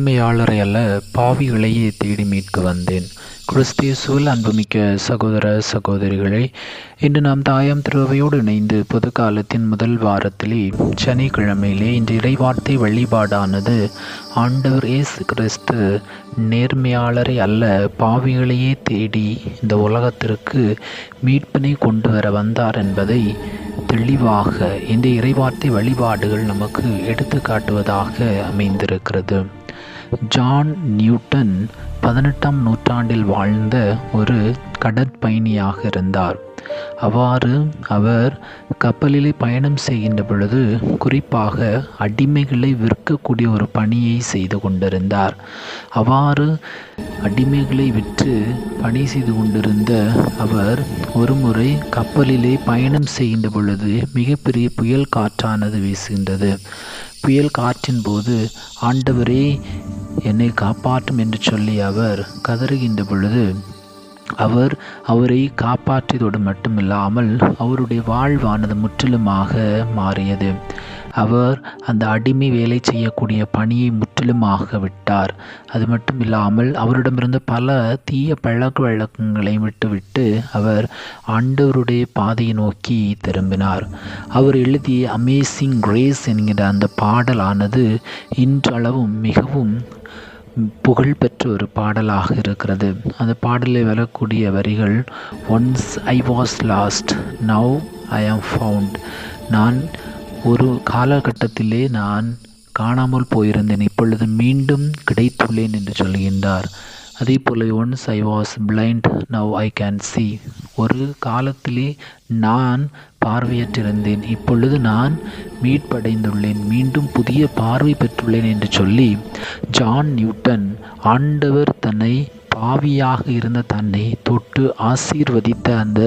நேர்மையாளரை அல்ல, பாவிகளையே தேடி மீட்க வந்தேன். கிறிஸ்து-இயேசுவில் அன்புமிக்க சகோதர சகோதரிகளே, இன்று நாம் தாயாம் திருவையோடு இணைந்து பொது காலத்தின் முதல் வாரத்திலே சனிக்கிழமையிலே இந்த இறைவார்த்தை வழிபாடானது ஆண்டவர் இயேசு கிறிஸ்து நேர்மையாளரை அல்ல, பாவிகளையே தேடி இந்த உலகத்திற்கு மீட்பினை கொண்டு வர வந்தார் என்பதை தெளிவாக இந்த இறைவார்த்தை வழிபாடுகள் நமக்கு எடுத்து காட்டுவதாக அமைந்திருக்கிறது. ஜான் நியூட்டன் 18ஆம் நூற்றாண்டில் வாழ்ந்த ஒரு கடற்பயணியாக இருந்தார். அவ்வாறு அவர் கப்பலிலே பயணம் செய்கின்ற பொழுது குறிப்பாக அடிமைகளை விற்கக்கூடிய ஒரு பணியை செய்து கொண்டிருந்தார். அவ்வாறு அடிமைகளை விற்று பணி செய்து கொண்டிருந்த அவர் ஒரு முறை கப்பலிலே பயணம் செய்கின்ற பொழுது மிகப்பெரிய புயல் காற்றானது வீசுகின்றது. புயல் காற்றின் போது ஆண்டவரே என்னை காப்பாற்றும் என்று சொல்லி அவர் கதறுகின்ற பொழுது அவரை காப்பாற்றியதோடு மட்டுமில்லாமல் அவருடைய வாழ்வானது முற்றிலுமாக மாறியது. அவர் அந்த அடிமை வேலை செய்யக்கூடிய பணியை முற்றிலுமாக விட்டார். அது மட்டும் இல்லாமல் அவரிடமிருந்த பல தீய பழக்க வழக்கங்களை விட்டுவிட்டு அவர் ஆண்டவருடைய பாதையை நோக்கி திரும்பினார். அவர் எழுதிய அமேசிங் கிரேஸ் என்கிற அந்த பாடலானது இன்றளவும் மிகவும் புகழ்பெற்ற ஒரு பாடலாக இருக்கிறது. அந்த பாடலில் வரக்கூடிய வரிகள், once I was last, now I ஆம் ஃபவுண்ட். நான் ஒரு காலகட்டத்திலே நான் காணாமல் போயிருந்தேன், இப்பொழுது மீண்டும் கிடைத்துள்ளேன் என்று சொல்கின்றார். அதே போல once I was blind, now I can see. ஒரு காலத்திலே நான் பார்வையற்றிருந்தேன், இப்பொழுது நான் மீட்படைந்துள்ளேன், மீண்டும் புதிய பார்வை பெற்றுள்ளேன் என்று சொல்லி ஜான் நியூட்டன் ஆண்டவர் தன்னை பாவியாக இருந்த தன்னை தொட்டு ஆசீர்வதித்த அந்த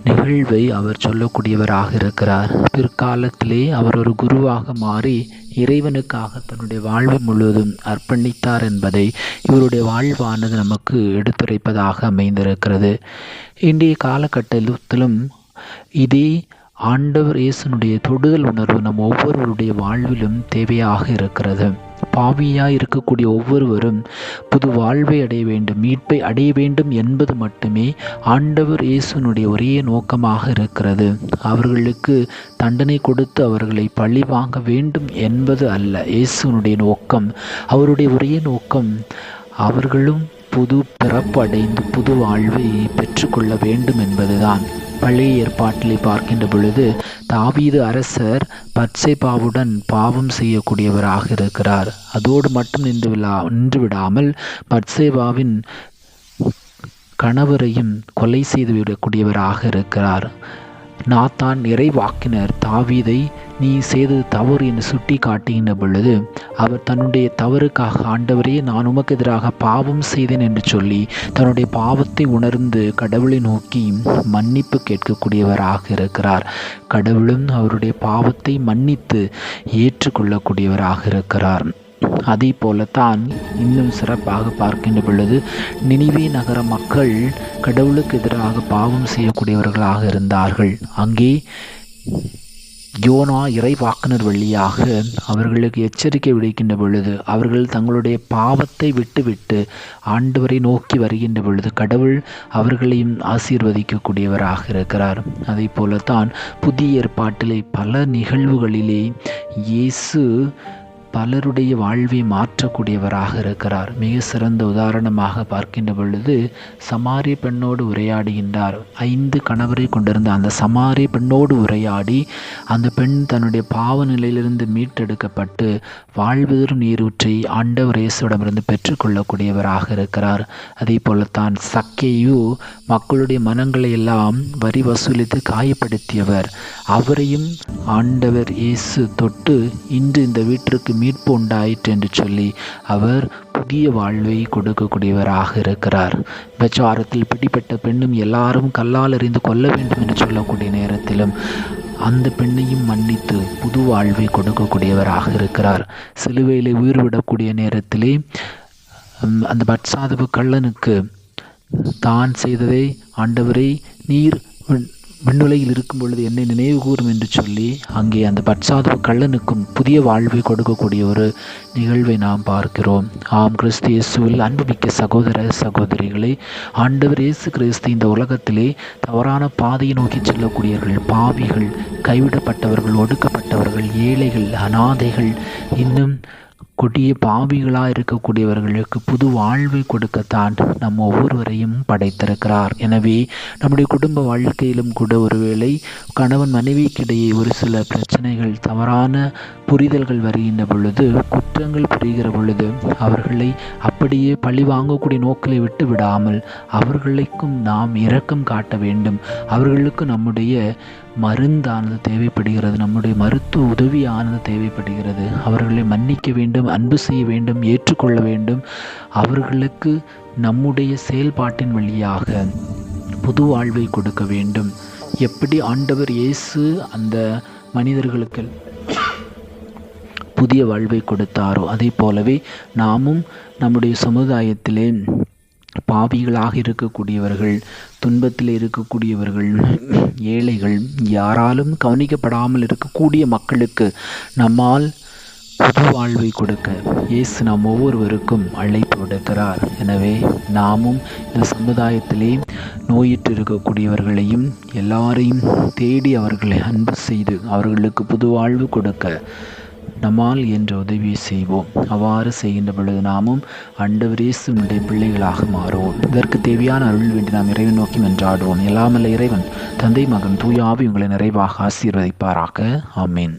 நிகழ்வை அவர் சொல்லக்கூடியவராக இருக்கிறார். பிற்காலத்திலே அவர் ஒரு குருவாக மாறி இறைவனுக்காக தன்னுடைய வாழ்வு முழுவதும் அர்ப்பணித்தார் என்பதை இவருடைய வாழ்வானது நமக்கு எடுத்துரைப்பதாக அமைந்திருக்கிறது. இன்றைய காலகட்டத்திலும் இதே ஆண்டவர் இயேசுனுடைய தொடுதல் உணர்வு நம் ஒவ்வொருவருடைய வாழ்விலும் தேவையாக இருக்கிறது. பாவியாய் இருக்கக்கூடிய ஒவ்வொருவரும் புது வாழ்வை அடைய வேண்டும், மீட்பை அடைய வேண்டும் என்பது மட்டுமே ஆண்டவர் இயேசுனுடைய ஒரே நோக்கமாக இருக்கிறது. அவர்களுக்கு தண்டனை கொடுத்து அவர்களை பழி வாங்க வேண்டும் என்பது அல்ல இயேசுனுடைய நோக்கம். அவருடைய ஒரே நோக்கம் அவர்களும் புது பிறப்பு அடைந்து புது வாழ்வை பெற்றுக்கொள்ள வேண்டும் என்பதுதான். பழைய ஏற்பாட்டிலே பார்க்கின்ற பொழுது தாவீது அரசர் பத்சேபாவுடன் பாவம் செய்யக்கூடியவராக இருக்கிறார். அதோடு மட்டும் நின்று விடாமல் பத்சேபாவின் கணவரையும் கொலை செய்து விடக்கூடியவராக இருக்கிறார். நாத்தான் இறைவாக்கினர் தாவீதை நீ செய்தது தவறு என்று சுட்டி காட்டுகின்ற பொழுது அவர் தன்னுடைய தவறுக்காக ஆண்டவரே நான் உமக்கு எதிராக பாவம் செய்தேன் என்று சொல்லி தன்னுடைய பாவத்தை உணர்ந்து கடவுளை நோக்கி மன்னிப்பு கேட்கக்கூடியவராக இருக்கிறார். கடவுளும் அவருடைய பாவத்தை மன்னித்து ஏற்றுக்கொள்ளக்கூடியவராக இருக்கிறார். அதே போலத்தான் இன்னும் சிறப்பாக பார்க்கின்ற பொழுது நினிவே நகர மக்கள் கடவுளுக்கு எதிராக பாவம் செய்யக்கூடியவர்களாக இருந்தார்கள். அங்கே யோனா இறைவாக்கினர் வழியாக அவர்களுக்கு எச்சரிக்கை விடுக்கின்ற பொழுது அவர்கள் தங்களுடைய பாவத்தை விட்டுவிட்டு ஆண்டவரை நோக்கி வருகின்ற பொழுது கடவுள் அவர்களையும் ஆசீர்வதிக்கக்கூடியவராக இருக்கிறார். அதே போலத்தான் புதிய ஏற்பாட்டிலே பல நிகழ்வுகளிலே இயேசு பலருடைய வாழ்வை மாற்றக்கூடியவராக இருக்கிறார். மிக சிறந்த உதாரணமாக பார்க்கின்ற பொழுது சமாரிய பெண்ணோடு உரையாடுகின்றார். 5 கணவரை கொண்டிருந்த அந்த சமாரிய பெண்ணோடு உரையாடி அந்த பெண் தன்னுடைய பாவ நிலையிலிருந்து மீட்டெடுக்கப்பட்டு வாழ்வதொரு நீரூற்றை ஆண்டவர் இயேசுவிடமிருந்து பெற்றுக்கொள்ளக்கூடியவராக இருக்கிறார். அதே போலத்தான் சக்கேயு மக்களுடைய மனங்களை எல்லாம் வரி வசூலித்து காயப்படுத்தியவர். அவரையும் ஆண்டவர் இயேசு தொட்டு இன்று இந்த வீட்டிற்கு மீட்பு உண்டாயிற்று என்று சொல்லி அவர் புதிய வாழ்வை கொடுக்கக்கூடியவராக இருக்கிறார். விபச்சாரத்தில் பிடிப்பட்ட பெண்ணும் எல்லாரும் கல்லால் எறிந்து கொல்ல வேண்டும் என்று சொல்லக்கூடிய நேரத்திலும் அந்த பெண்ணையும் மன்னித்து புது வாழ்வை கொடுக்கக்கூடியவராக இருக்கிறார். சிலுவையிலே உயிர் விடக்கூடிய நேரத்திலே அந்த பத்சாதபு கள்ளனுக்கு தான் செய்ததை ஆண்டவரை நீர் விண்ணுலகில் இருக்கும் பொழுது என்னை நினைவு கூறும் என்று சொல்லி அங்கே அந்த பட்சாதவ கள்ளனுக்கும் புதிய வாழ்வை கொடுக்கக்கூடிய ஒரு நிகழ்வை நாம் பார்க்கிறோம். ஆம், கிறிஸ்து இயேசுவில் அன்புமிக்க சகோதர சகோதரிகளை, ஆண்டவர் இயேசு கிறிஸ்து இந்த உலகத்திலே தவறான பாதையை நோக்கி செல்லக்கூடியவர்கள், பாவிகள், கைவிடப்பட்டவர்கள், ஒடுக்கப்பட்டவர்கள், ஏழைகள், அனாதைகள், இன்னும் கொடிய பாவிகளாக இருக்கக்கூடியவர்களுக்கு புது வாழ்வை கொடுக்கத்தான் நம் ஒவ்வொருவரையும் படைத்திருக்கிறார். எனவே நம்முடைய குடும்ப வாழ்க்கையிலும் கூட ஒருவேளை கணவன் மனைவிக்கிடையே ஒரு சில பிரச்சனைகள், தவறான புரிதல்கள் வருகின்ற பொழுது, குற்றங்கள் புரிகிற பொழுது அவர்களை அப்படியே பழி வாங்கக்கூடிய நோக்கிலை விட்டு விடாமல் அவர்களுக்கும் நாம் இரக்கம் காட்ட வேண்டும். அவர்களுக்கு நம்முடைய மருந்தானது தேவைப்படுகிறது, நம்முடைய மருத்துவ உதவியானது தேவைப்படுகிறது. அவர்களை மன்னிக்க வேண்டும், அன்பு செய்ய வேண்டும், ஏற்றுக்கொள்ள வேண்டும். அவர்களுக்கு நம்முடைய செயல்பாட்டின் வழியாக புது வாழ்வை கொடுக்க வேண்டும். எப்படி ஆண்டவர் இயேசு அந்த மனிதர்களுக்கு புதிய வாழ்வை கொடுத்தாரோ அதே போலவே நாமும் நம்முடைய சமுதாயத்திலே பாவிகளாக இருக்கக்கூடியவர்கள், துன்பத்தில் இருக்கக்கூடியவர்கள், ஏழைகள், யாராலும் கவனிக்கப்படாமல் இருக்கக்கூடிய மக்களுக்கு நம்மால் புது வாழ்வை கொடுக்க இயேசு நாம் ஒவ்வொருவருக்கும் அழைப்பு விடுக்கிறார். எனவே நாமும் இந்த சமுதாயத்திலே நோயிட்டு இருக்கக்கூடியவர்களையும் எல்லாரையும் தேடி அவர்களை அன்பு செய்து அவர்களுக்கு புது வாழ்வு கொடுக்க நம்மால் என்ற உதவியை செய்வோம். அவ்வாறு செய்கின்ற பொழுது நாமும் ஆண்டவர் இயேசுவினுடைய பிள்ளைகளாக மாறுவோம். இதற்கு தேவையான அருள் வேண்டி நாம் இறைவன் நோக்கி மன்றாடுவோம். எல்லாமல்ல இறைவன், தந்தை, மகன், தூய ஆவி உங்களை நிறைவாக ஆசீர்வதிப்பாராக. ஆமீன்.